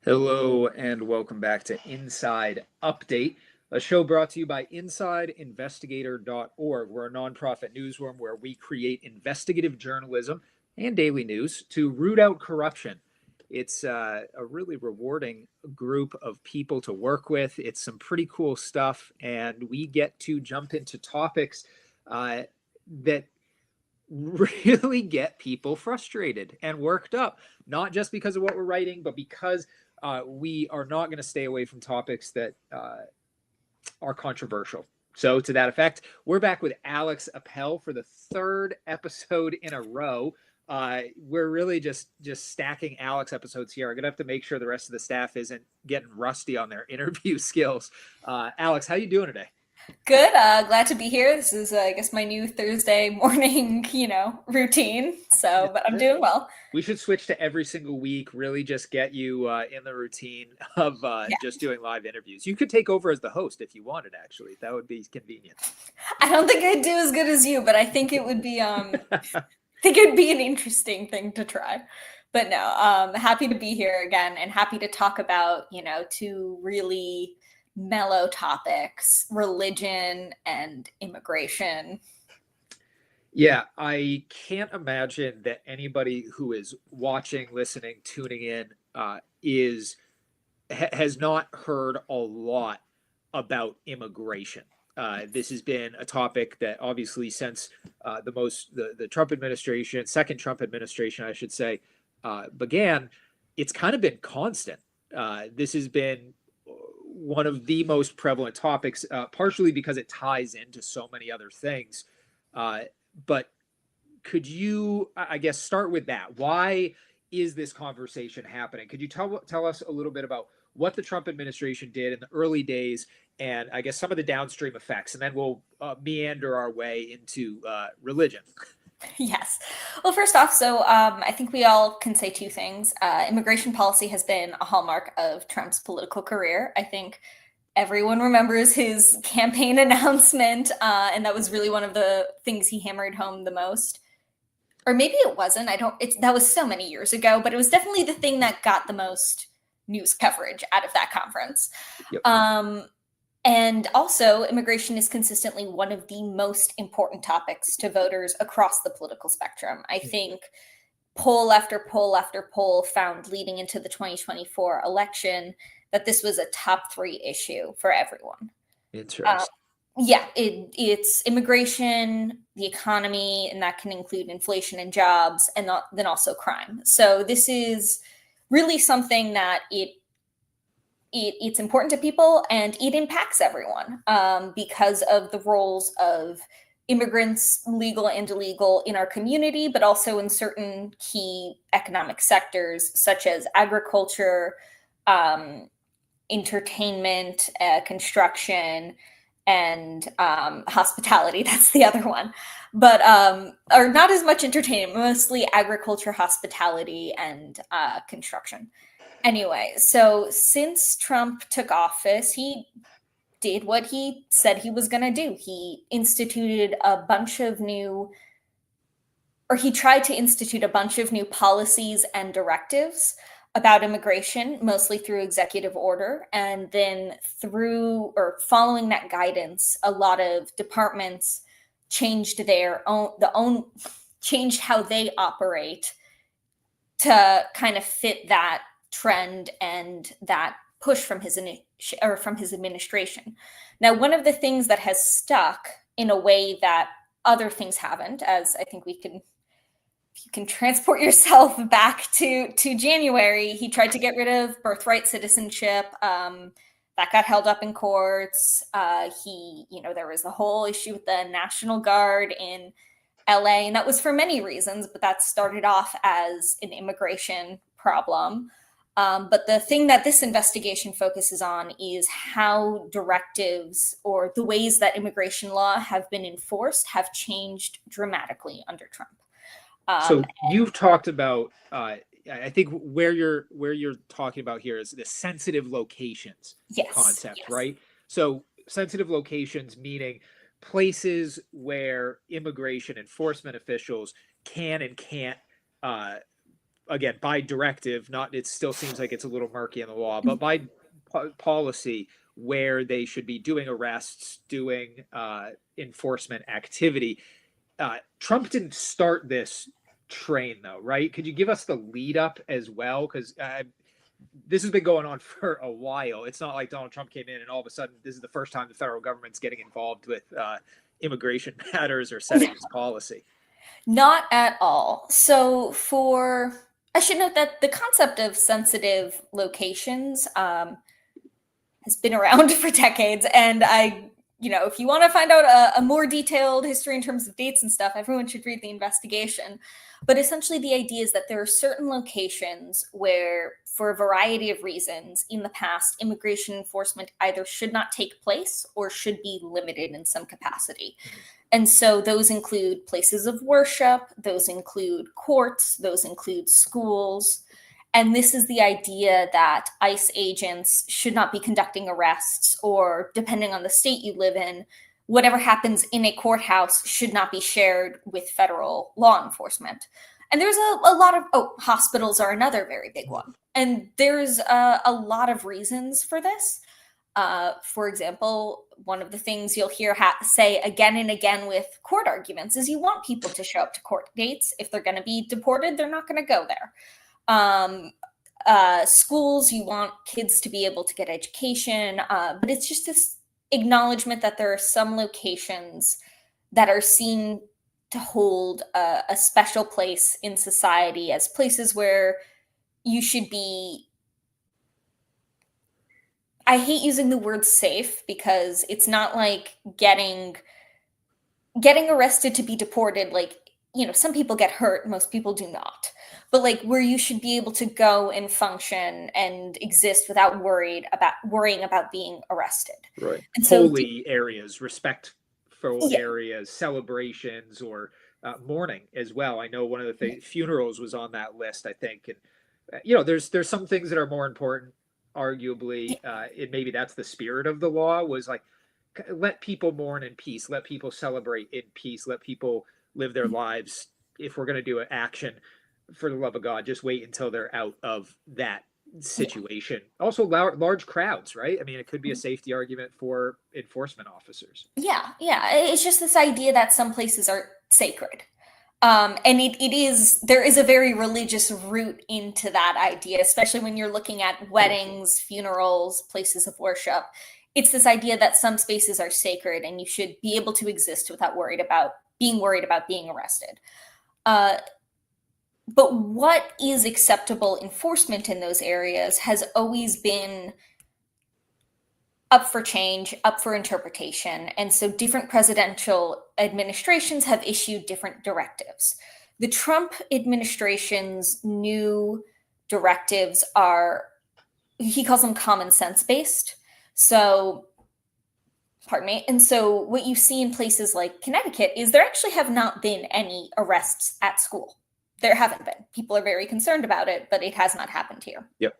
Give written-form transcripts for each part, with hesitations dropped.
Hello and welcome back to Inside Update, a show brought to you by InsideInvestigator.org. We're a nonprofit newsroom where we create investigative journalism and daily news to root out corruption. It's a really rewarding group of people to work with. It's some pretty cool stuff, and we get to jump into topics that really get people frustrated and worked up, not just because of what we're writing, but because we are not going to stay away from topics that are controversial. So, to that effect, we're back with Alex Appel for the third episode in a row. We're really just stacking Alex episodes here. I'm gonna have to make sure the rest of the staff isn't getting rusty on their interview skills. Alex, how you doing today? Good. Glad to be here. This is, I guess, my new Thursday morning, routine. This But is I'm it. doing well. We should switch to every single week. Really, just get you in the routine of Yeah. just doing live interviews. You could take over as the host if you wanted. Actually, that would be convenient. I don't think I'd do as good as you, but I think it would be, I think it would be an interesting thing to try. But no, happy to be here again and happy to talk about, two really mellow topics: religion and immigration. Yeah, I can't imagine that anybody who is watching, listening, tuning in is has not heard a lot about immigration. This has been a topic that obviously since the Trump administration, second Trump administration, I should say, began, it's kind of been constant. This has been one of the most prevalent topics, partially because it ties into so many other things. Uh, but could you, I guess, start with that? Why is this conversation happening? Could you tell us a little bit about what the Trump administration did in the early days, and I guess some of the downstream effects, and then we'll meander our way into religion. Yes. Well, first off, I think we all can say two things. Immigration policy has been a hallmark of Trump's political career. I think everyone remembers his campaign announcement, and that was really one of the things he hammered home the most. Or maybe it wasn't. I don't. It's that was so many years ago, but it was definitely the thing that got the most news coverage out of that conference. Yep. Um, and also, immigration is consistently one of the most important topics to voters across the political spectrum. I think poll after poll after poll found leading into the 2024 election that this was a top three issue for everyone. Uh, Interesting. yeah, it's immigration, the economy, and that can include inflation and jobs, and then also crime. So this is really something that it's important to people and it impacts everyone because of the roles of immigrants, legal and illegal, in our community, but also in certain key economic sectors such as agriculture, um, entertainment, construction, and hospitality. That's the other one. But, or not as much entertainment, mostly agriculture, hospitality, and construction. Anyway, so since Trump took office, he did what he said he was going to do. He instituted a bunch of new, or he tried to institute a bunch of new policies and directives about immigration, mostly through executive order. And then through or following that guidance, a lot of departments changed changed how they operate to kind of fit that trend and that push from from his administration. Now, one of the things that has stuck in a way that other things haven't, as I think you can transport yourself back to January, he tried to get rid of birthright citizenship. That got held up in courts. There was a whole issue with the National Guard in LA, and that was for many reasons, but that started off as an immigration problem. But the thing that this investigation focuses on is how directives or the ways that immigration law have been enforced have changed dramatically under Trump. So you've talked about, I think where you're talking about here is the sensitive locations Yes, concept, yes. right? So sensitive locations meaning places where immigration enforcement officials can and can't uh, again, by directive, not, it still seems like it's a little murky in the law, but by policy, where they should be doing arrests, doing enforcement activity. Trump didn't start this train, though, right? Could you give us the lead up as well? Because this has been going on for a while. It's not like Donald Trump came in and all of a sudden this is the first time the federal government's getting involved with immigration matters or setting this policy. Not at all. So, I should note that the concept of sensitive locations has been around for decades. And if you want to find out a more detailed history in terms of dates and stuff, everyone should read the investigation. But essentially, the idea is that there are certain locations where, for a variety of reasons, in the past, immigration enforcement either should not take place or should be limited in some capacity. And so those include places of worship, those include courts, those include schools. And this is the idea that ICE agents should not be conducting arrests, or depending on the state you live in, whatever happens in a courthouse should not be shared with federal law enforcement. And there's a lot of, hospitals are another very big one. And there's a lot of reasons for this. For example, one of the things you'll hear say again and again with court arguments is you want people to show up to court dates. If they're going to be deported, they're not going to go there. Schools, you want kids to be able to get education, but it's just this acknowledgement that there are some locations that are seen to hold a special place in society as places where you should be. I hate using the word safe because it's not like getting arrested to be deported. Like, some people get hurt, most people do not. But like where you should be able to go and function and exist without worrying about being arrested. Right. And so holy areas, respectful areas, celebrations, or mourning as well. I know one of the funerals was on that list, I think. And there's some things that are more important. Arguably, maybe that's the spirit of the law, was like, let people mourn in peace, let people celebrate in peace, let people live their lives. If we're going to do an action, for the love of God, just wait until they're out of that situation. Also, large crowds, right? I mean, it could be a safety argument for enforcement officers. Yeah. It's just this idea that some places are sacred. And there is a very religious root into that idea, especially when you're looking at weddings, funerals, places of worship. It's this idea that some spaces are sacred and you should be able to exist without being worried about being arrested. But what is acceptable enforcement in those areas has always been up for change, up for interpretation. And so different presidential administrations have issued different directives. The Trump administration's new directives he calls them common sense based. So, pardon me. And so what you see in places like Connecticut is there actually have not been any arrests at school. There haven't been. People are very concerned about it, but it has not happened here. Yep.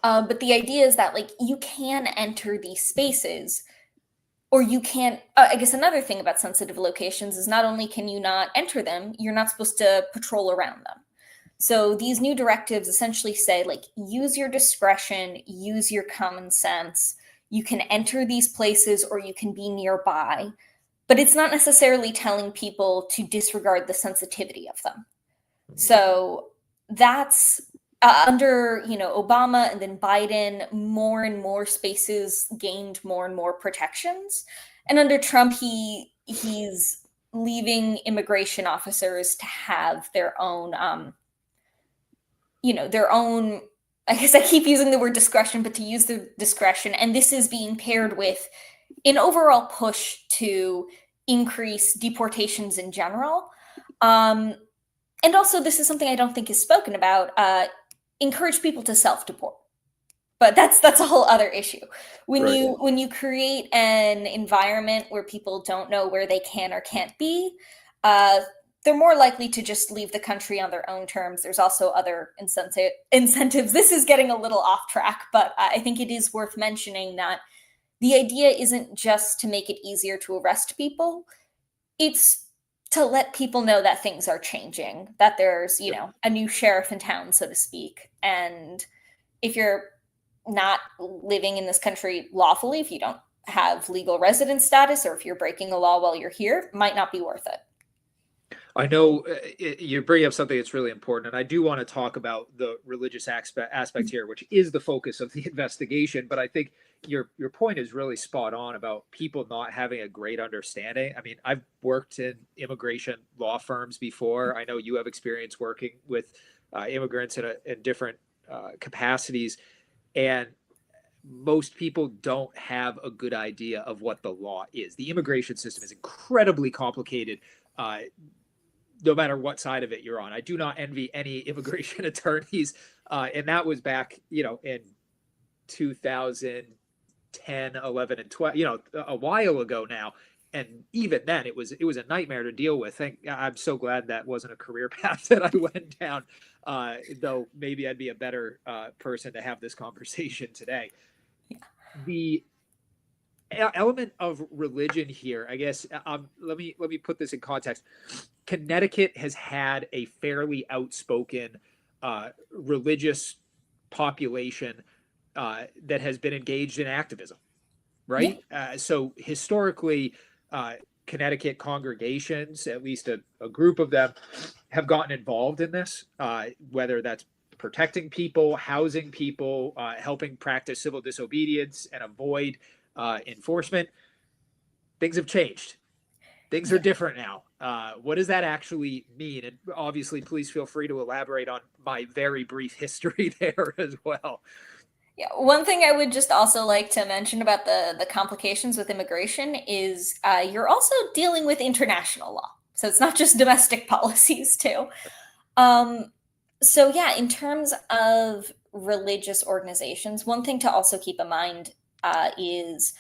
But the idea is that like you can enter these spaces, or you can't. I guess another thing about sensitive locations is not only can you not enter them, you're not supposed to patrol around them. So these new directives essentially say like use your discretion, use your common sense. You can enter these places or you can be nearby, but it's not necessarily telling people to disregard the sensitivity of them. So that's under Obama and then Biden, more and more spaces gained more and more protections, and under Trump he's leaving immigration officers to have their own their own, I guess I keep using the word discretion, but to use the discretion. And this is being paired with an overall push to increase deportations in general. And also, this is something I don't think is spoken about, encourage people to self-deport. But that's a whole other issue. When you create an environment where people don't know where they can or can't be, they're more likely to just leave the country on their own terms. There's also other incentives. This is getting a little off track, but I think it is worth mentioning that the idea isn't just to make it easier to arrest people. It's to let people know that things are changing, that there's, you know, a new sheriff in town, so to speak. And if you're not living in this country lawfully, if you don't have legal residence status, or if you're breaking a law while you're here, might not be worth it. I know you bring up something that's really important, and I do want to talk about the religious aspect here, which is the focus of the investigation. But I think your point is really spot on about people not having a great understanding. I mean, I've worked in immigration law firms before. I know you have experience working with immigrants in different capacities, and most people don't have a good idea of what the law is. The immigration system is incredibly complicated. No matter what side of it you're on. I do not envy any immigration attorneys. And that was back, in 2010, 11, and 12, a while ago now. And even then it was a nightmare to deal with. I'm so glad that wasn't a career path that I went down. Though maybe I'd be a better person to have this conversation today. Yeah. The element of religion here, I guess, let me put this in context. Connecticut has had a fairly outspoken religious population that has been engaged in activism, Yeah. right? So historically, Connecticut congregations, at least a group of them, have gotten involved in this, whether that's protecting people, housing people, helping practice civil disobedience and avoid enforcement. Things have changed. Things are Yeah. different now. What does that actually mean? And obviously, please feel free to elaborate on my very brief history there as well. Yeah, one thing I would just also like to mention about the complications with immigration is you're also dealing with international law, so it's not just domestic policies too. Um, so yeah, in terms of religious organizations, one thing to also keep in mind is,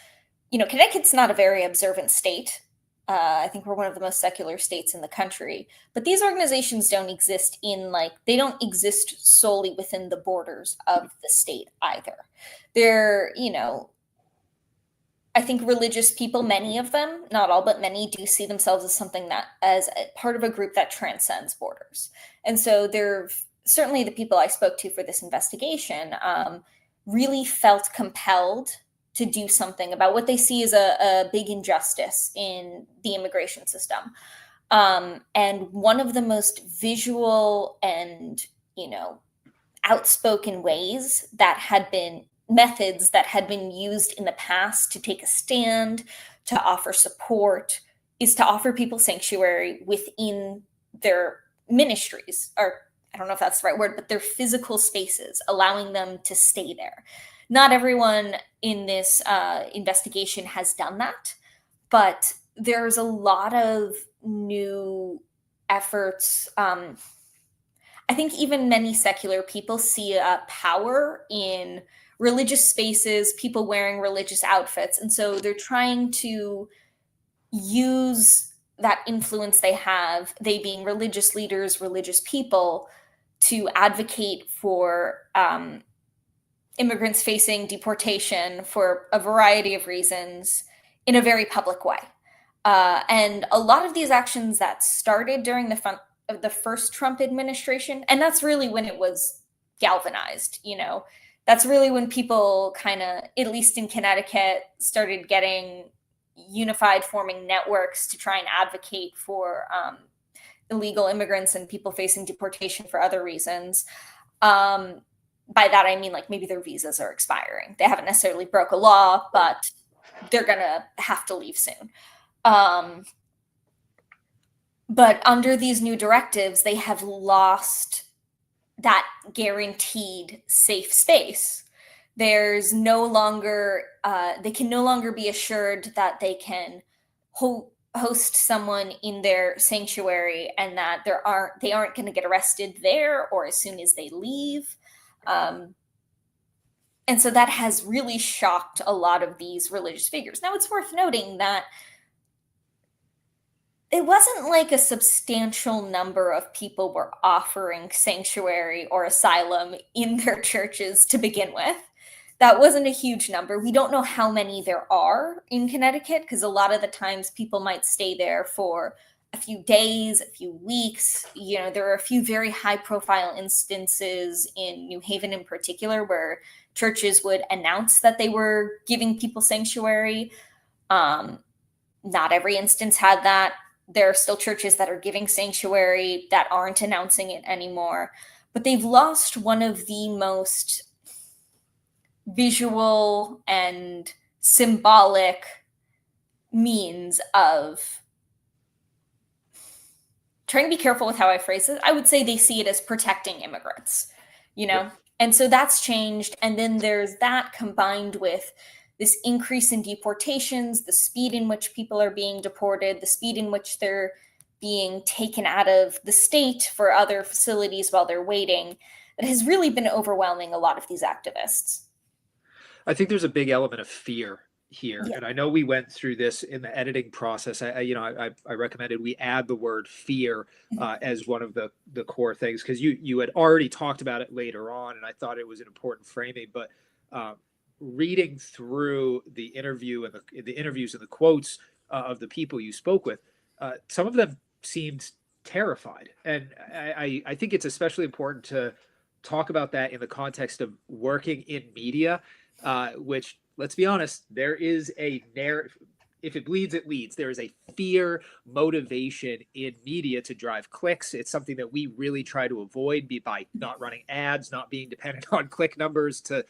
you know, Connecticut's not a very observant state. I think we're one of the most secular states in the country, but these organizations don't exist they don't exist solely within the borders of the state either. They're, you know, I think religious people, many of them, not all, but many do see themselves as something that, as a part of a group that transcends borders. And so they're certainly the people I spoke to for this investigation really felt compelled to do something about what they see as a big injustice in the immigration system. And one of the most visual and, you know, outspoken ways that had been methods that had been used in the past to take a stand, to offer support, is to offer people sanctuary within their ministries, or I don't know if that's the right word, but their physical spaces, allowing them to stay there. Not everyone in this investigation has done that, but there's a lot of new efforts. I think even many secular people see a power in religious spaces, people wearing religious outfits. And so they're trying to use that influence they have, they being religious leaders, religious people, to advocate for immigrants facing deportation for a variety of reasons in a very public way. And a lot of these actions that started during the first Trump administration, and that's really when it was galvanized, you know, that's really when people kind of, at least in Connecticut, started getting unified, forming networks to try and advocate for illegal immigrants and people facing deportation for other reasons. By that, I mean, like, maybe their visas are expiring. They haven't necessarily broke a law, but they're going to have to leave soon. But under these new directives, they have lost that guaranteed safe space. There's no longer, they can no longer be assured that they can host someone in their sanctuary and that they aren't going to get arrested there or as soon as they leave. And so that has really shocked a lot of these religious figures. Now, it's worth noting that it wasn't like a substantial number of people were offering sanctuary or asylum in their churches to begin with. That wasn't a huge number. We don't know how many there are in Connecticut because a lot of the times people might stay there for a few days, a few weeks. There are a few very high profile instances in New Haven in particular where churches would announce that they were giving people sanctuary. Not every instance had that. There are still churches that are giving sanctuary that aren't announcing it anymore. But they've lost one of the most visual and symbolic means of trying to be careful with how I phrase it. I would say they see it as protecting immigrants, Yep. And so that's changed. And then there's that combined with this increase in deportations, the speed in which people are being deported, the speed in which they're being taken out of the state for other facilities while they're waiting, that has really been overwhelming a lot of these activists. I think there's a big element of fear here, Yeah. and I know we went through this in the editing process. I recommended we add the word fear as one of the core things, because you had already talked about it later on, and I thought it was an important framing. But reading through the interview and the interviews and the quotes of the people you spoke with, some of them seemed terrified, and I think it's especially important to talk about that in the context of working in media, which, let's be honest, there is a narrative. If it bleeds, it leads. There is a fear motivation in media to drive clicks. It's something that we really try to avoid by not running ads, not being dependent on click numbers to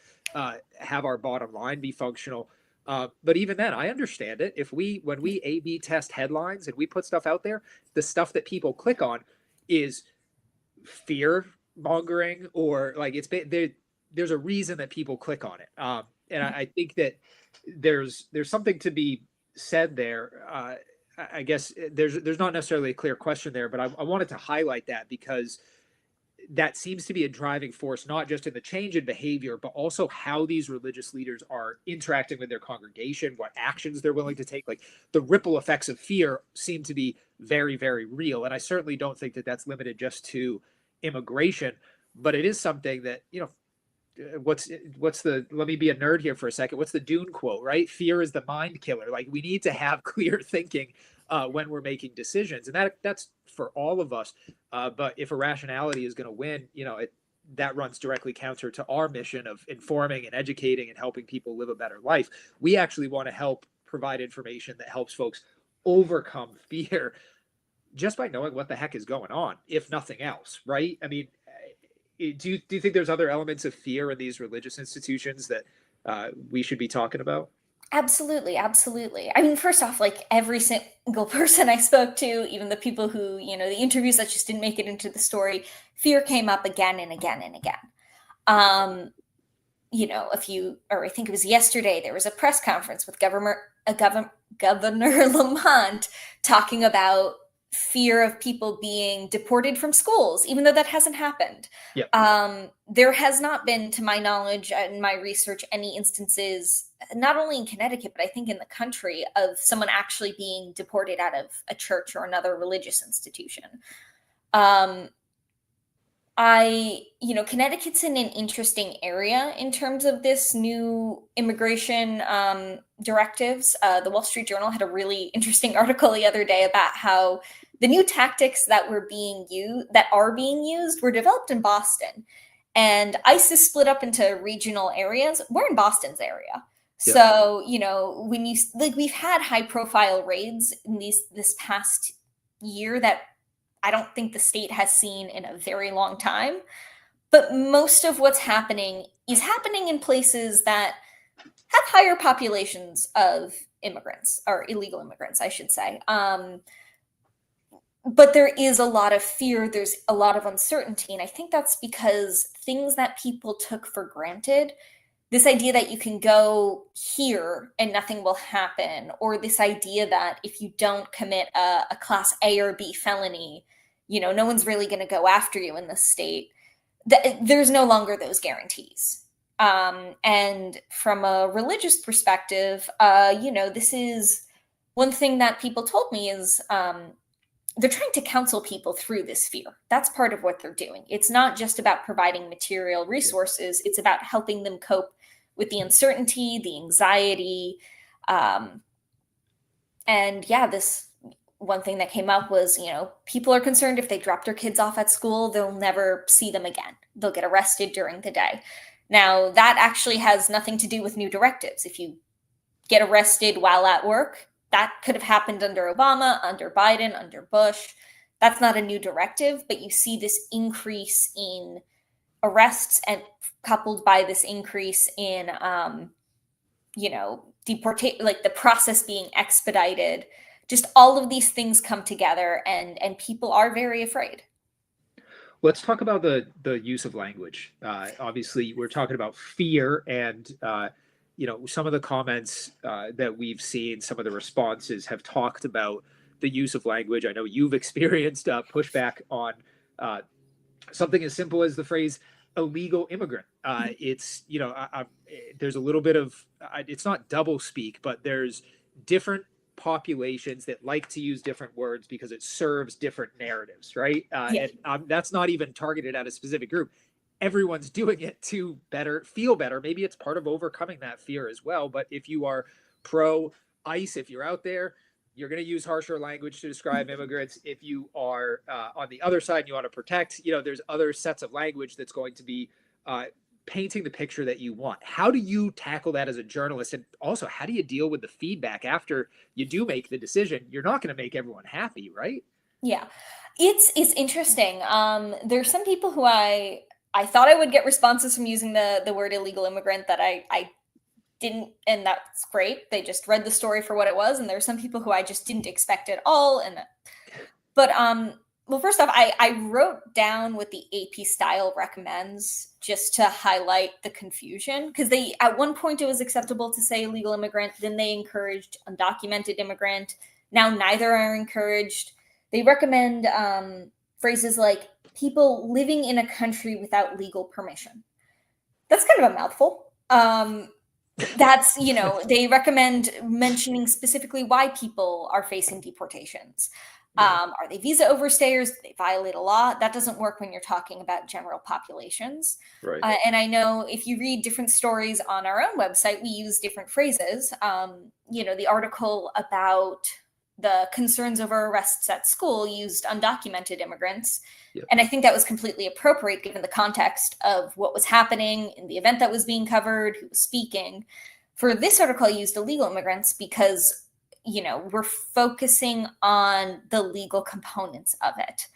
have our bottom line be functional. But even then, I understand it. When we A/B test headlines and we put stuff out there, the stuff that people click on is fear mongering, or like there's a reason that people click on it. And I think that there's something to be said there. I guess there's not necessarily a clear question there, but I wanted to highlight that because that seems to be a driving force, not just in the change in behavior, but also how these religious leaders are interacting with their congregation, what actions they're willing to take. Like, the ripple effects of fear seem to be very, very real. And I certainly don't think that that's limited just to immigration, but it is something that, what's let me be a nerd here for a second. What's the Dune quote, right? Fear is the mind killer. Like, we need to have clear thinking when we're making decisions, and that's for all of us. But if irrationality is going to win, that runs directly counter to our mission of informing and educating and helping people live a better life. We actually want to help provide information that helps folks overcome fear just by knowing what the heck is going on, if nothing else, right? I mean, do you think there's other elements of fear in these religious institutions that we should be talking about? Absolutely, absolutely. I mean, first off, like every single person I spoke to, even the people who, the interviews that just didn't make it into the story, fear came up again and again and again. I think it was yesterday, there was a press conference with Governor Lamont talking about fear of people being deported from schools, even though that hasn't happened. Yeah. There has not been, to my knowledge and my research, any instances, not only in Connecticut, but I think in the country, of someone actually being deported out of a church or another religious institution. Connecticut's in an interesting area in terms of this new immigration directives. The Wall Street Journal had a really interesting article the other day about how the new tactics that are being used were developed in Boston, and ICE is split up into regional areas. We're in Boston's area. Yeah. So, when we've had high profile raids in this past year that I don't think the state has seen in a very long time. But most of what's happening is happening in places that have higher populations of immigrants, or illegal immigrants, I should say. But there is a lot of fear. There's a lot of uncertainty. And I think that's because things that people took for granted, this idea that you can go here and nothing will happen, or this idea that if you don't commit a class A or B felony, no one's really going to go after you in this state. There's no longer those guarantees. And from a religious perspective, this is one thing that people told me is they're trying to counsel people through this fear. That's part of what they're doing. It's not just about providing material resources. It's about helping them cope with the uncertainty, the anxiety, and one thing that came up was, people are concerned if they drop their kids off at school, they'll never see them again. They'll get arrested during the day. Now, that actually has nothing to do with new directives. If you get arrested while at work, that could have happened under Obama, under Biden, under Bush. That's not a new directive, but you see this increase in arrests and coupled by this increase in, deportation, like the process being expedited. Just all of these things come together, and people are very afraid. Let's talk about the use of language. Obviously, we're talking about fear, and some of the comments that we've seen, some of the responses have talked about the use of language. I know you've experienced pushback on something as simple as the phrase illegal immigrant. It's there's a little bit of it's not double speak, but there's different populations that like to use different words because it serves different narratives, right? Yeah. And that's not even targeted at a specific group. Everyone's doing it to feel better. Maybe it's part of overcoming that fear as well. But if you are pro ICE, if you're out there, you're going to use harsher language to describe immigrants. If you are on the other side and you want to protect, there's other sets of language that's going to be painting the picture that you want. How do you tackle that as a journalist? And also, how do you deal with the feedback after you do make the decision? You're not going to make everyone happy, right? Yeah. It's interesting. There's some people who I thought I would get responses from using the word illegal immigrant that I didn't, and that's great. They just read the story for what it was, and there's some people who I just didn't expect at all. But well, first off, I wrote down what the AP style recommends just to highlight the confusion, because they, at one point it was acceptable to say illegal immigrant, then they encouraged undocumented immigrant. Now neither are encouraged. They recommend phrases like people living in a country without legal permission. That's kind of a mouthful. That's, they recommend mentioning specifically why people are facing deportations. Are they visa overstayers? Do they violate a law? That doesn't work when you're talking about general populations. Right. And I know if you read different stories on our own website, we use different phrases. The article about the concerns over arrests at school used undocumented immigrants. Yep. And I think that was completely appropriate given the context of what was happening in the event that was being covered, who was speaking. For this article, I used illegal immigrants because, we're focusing on the legal components of it.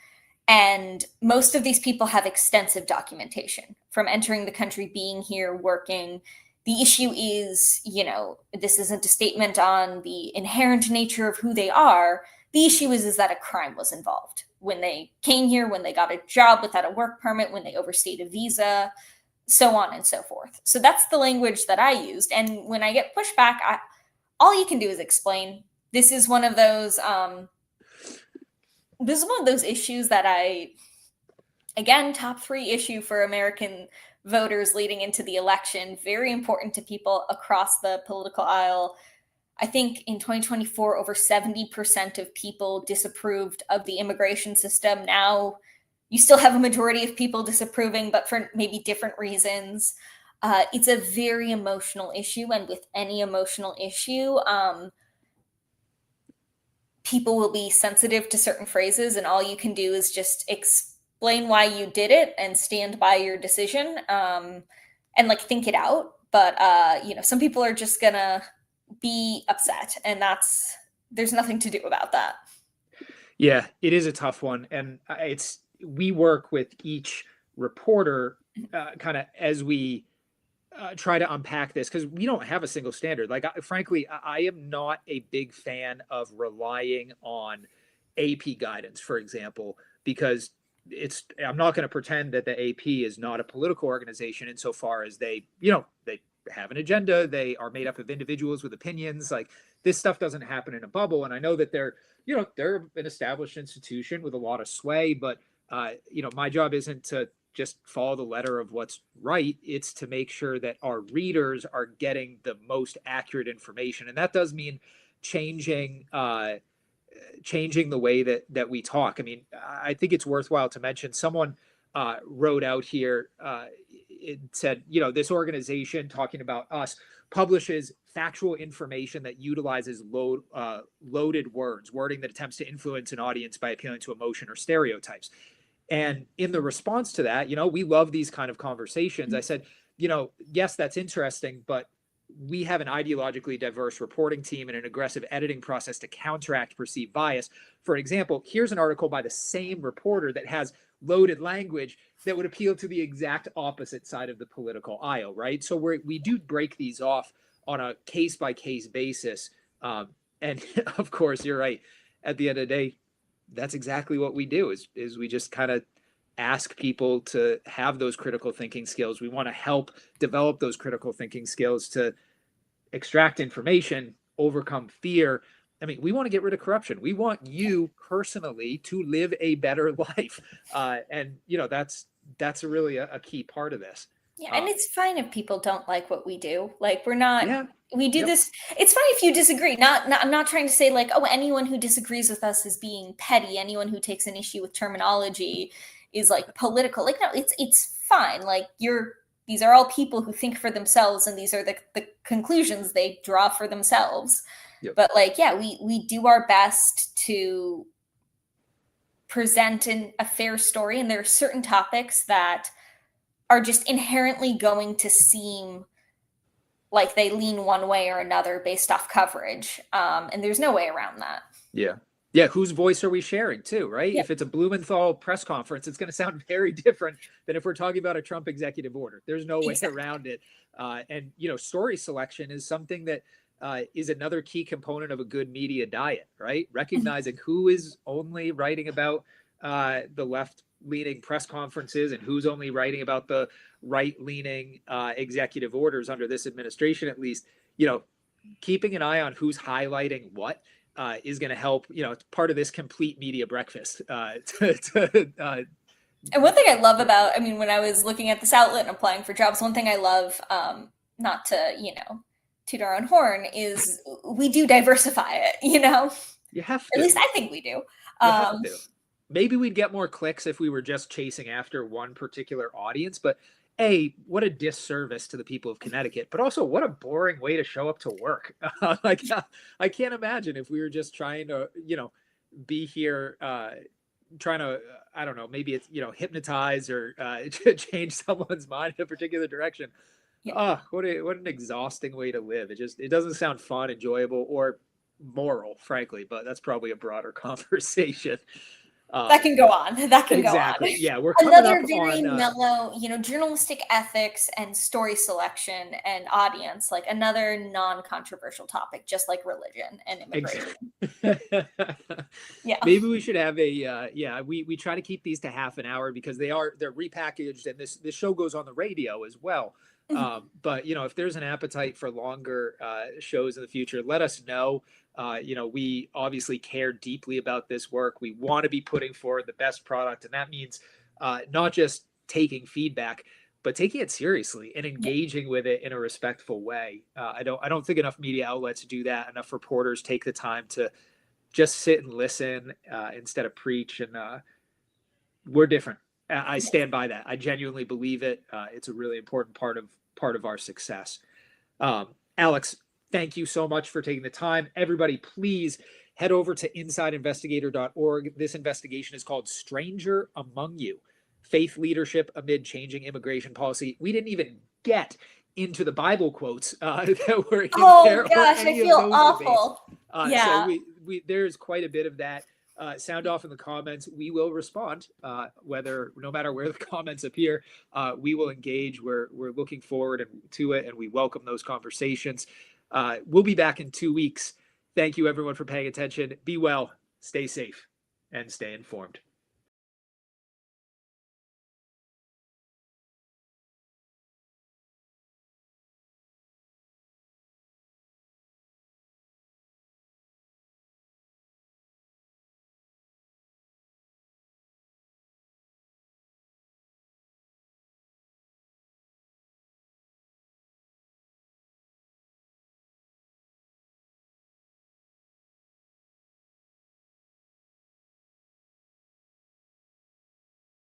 And most of these people have extensive documentation from entering the country, being here, working. The issue is, this isn't a statement on the inherent nature of who they are. The issue is that a crime was involved when they came here, when they got a job without a work permit, when they overstayed a visa, so on and so forth. So that's the language that I used. And when I get pushback, all you can do is explain. This is one of those issues that again, top 3 issue for American voters leading into the election, very important to people across the political aisle. I think in 2024, over 70% of people disapproved of the immigration system. Now, you still have a majority of people disapproving, but for maybe different reasons. It's a very emotional issue, and with any emotional issue, people will be sensitive to certain phrases, and all you can do is just explain why you did it and stand by your decision, and think it out. But some people are just gonna be upset, and there's nothing to do about that. Yeah, it is a tough one, and we work with each reporter kind of as we try to unpack this, because we don't have a single standard. Frankly, I am not a big fan of relying on AP guidance, for example, because I'm not going to pretend that the AP is not a political organization insofar as they have an agenda. They are made up of individuals with opinions. Like, this stuff doesn't happen in a bubble. And I know that they're an established institution with a lot of sway, but my job isn't to just follow the letter of what's right. It's to make sure that our readers are getting the most accurate information. And that does mean changing the way that we talk. I mean, I think it's worthwhile to mention, someone wrote out here, it said, this organization, talking about us, publishes factual information that utilizes loaded words, wording that attempts to influence an audience by appealing to emotion or stereotypes. And in the response to that, we love these kind of conversations. I said, yes, that's interesting, but we have an ideologically diverse reporting team and an aggressive editing process to counteract perceived bias. For example, here's an article by the same reporter that has loaded language that would appeal to the exact opposite side of the political aisle, right? So we do break these off on a case by case basis. And of course, you're right. At the end of the day, that's exactly what we do is we just kind of ask people to have those critical thinking skills. We want to help develop those critical thinking skills to extract information, overcome fear. I mean, we want to get rid of corruption. We want you personally to live a better life. And that's really a key part of this. Yeah, and it's fine if people don't like what we do. Like, we're not, Yeah. we do this. It's fine if you disagree. I'm not trying to say like, oh, anyone who disagrees with us is being petty. Anyone who takes an issue with terminology is like political. Like, no, it's fine. Like, these are all people who think for themselves, and these are the conclusions they draw for themselves. Yep. But like, yeah, we do our best to present a fair story, and there are certain topics that are just inherently going to seem like they lean one way or another based off coverage. And there's no way around that. Yeah. Yeah. Whose voice are we sharing too, right? Yeah. If it's a Blumenthal press conference, it's going to sound very different than if we're talking about a Trump executive order. There's no way around it. And, story selection is something that is another key component of a good media diet, right? Recognizing who is only writing about the left-leaning press conferences and who's only writing about the right-leaning executive orders under this administration, at least, keeping an eye on who's highlighting what is going to help, it's part of this complete media breakfast. And one thing I love about, when I was looking at this outlet and applying for jobs, one thing I love, not to, toot our own horn, is we do diversify it, You have to. At least I think we do. You have to. Maybe we'd get more clicks if we were just chasing after one particular audience, but what a disservice to the people of Connecticut, but also what a boring way to show up to work. I can't imagine if we were just trying to, be here, trying to, I don't know, maybe it's, hypnotize or change someone's mind in a particular direction. Yeah. What an exhausting way to live. It doesn't sound fun, enjoyable, or moral, frankly, but that's probably a broader conversation. That can go on. Exactly. Yeah, we're coming another up very on, mellow, journalistic ethics and story selection and audience, like another non-controversial topic, just like religion and immigration. Yeah. Maybe we should have we try to keep these to half an hour because they're repackaged, and this show goes on the radio as well. But if there's an appetite for longer shows in the future, let us know. We obviously care deeply about this work. We want to be putting forward the best product, and that means not just taking feedback, but taking it seriously and engaging with it in a respectful way. I don't think enough media outlets do that. Enough reporters take the time to just sit and listen instead of preach. And we're different. I stand by that. I genuinely believe it. It's a really important part of our success. Alex, thank you so much for taking the time. Everybody, please head over to insideinvestigator.org. This investigation is called Stranger Among You: Faith Leadership Amid Changing Immigration Policy. We didn't even get into the Bible quotes that were in there. Oh gosh, I feel awful. So there's quite a bit of that. Sound off in the comments. We will respond, no matter where the comments appear. We will engage. We're looking forward to it, and we welcome those conversations. We'll be back in 2 weeks. Thank you, everyone, for paying attention. Be well, stay safe, and stay informed.